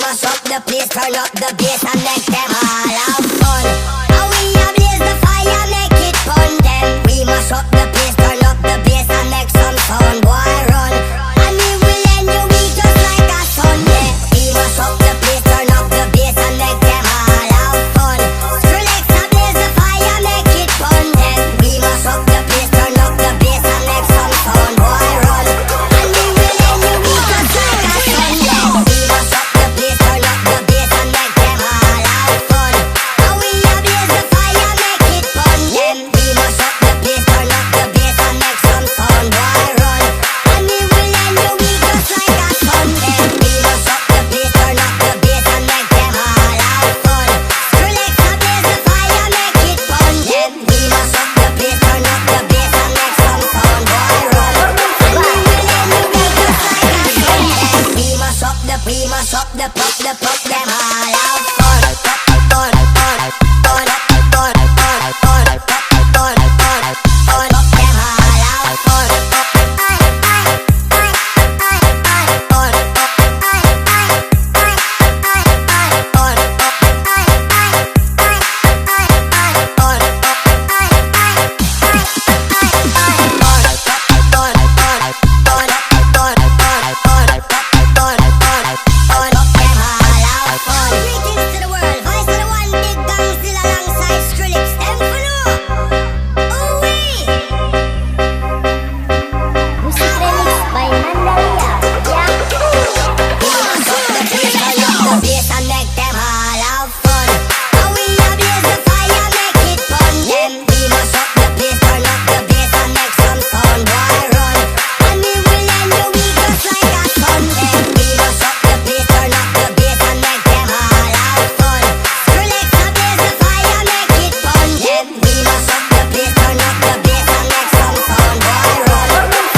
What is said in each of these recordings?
mash up the place, turn up the bass and make them all have fun. And we a blaze the fire, make it fun. Then we mash up the place, turn up the bass and make some sound. Boy run, and we will end your week just like a Sunday. We mash up the place, turn up the bass and make them all have fun. Skrillex a blaze the fire, make it fun. Then we mash up the place, turn up the bass and make some sound. Boy run, and we will end your week just like a Sunday. We mash up the place, turn up the bass and make them all have fun. And we a blaze the fire, make it fun. Then we mash up the place, turn up the bass and make some sound. Boy run, and we will end your week just like a Sunday. We mash up the place, turn up the bass and make them all have fun. Skrillex a blaze the fire, make it fun. Then we mash up the place, turn up the bass and make some sound. Boy run, and we will end your week just like a Sunday. We mash up the pop them all have fun. Fun, fun, fun, fun, fun, fun, fun, fun, fun, pop them all have fun. Greetings to the world, voice of the one big gang still alongside Skrillex. Them for no. Ooh-wee. Music remix by Mandalia. We mash up the place, turn up the bass and make them all have fun. And we a blaze the fire, make it fun. Then we mash up the place, turn up the bass and make some sound. Boy run, and we will end your week just like a Sunday. We mash up the place, turn up the bass and make them all have fun. Skrillex a blaze the fire, make it fun. Then we mash up the place, turn up the bass and make some sound. Boy run,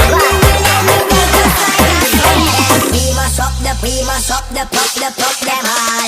and we will end your week just like a Sunday. We mash up the pop them all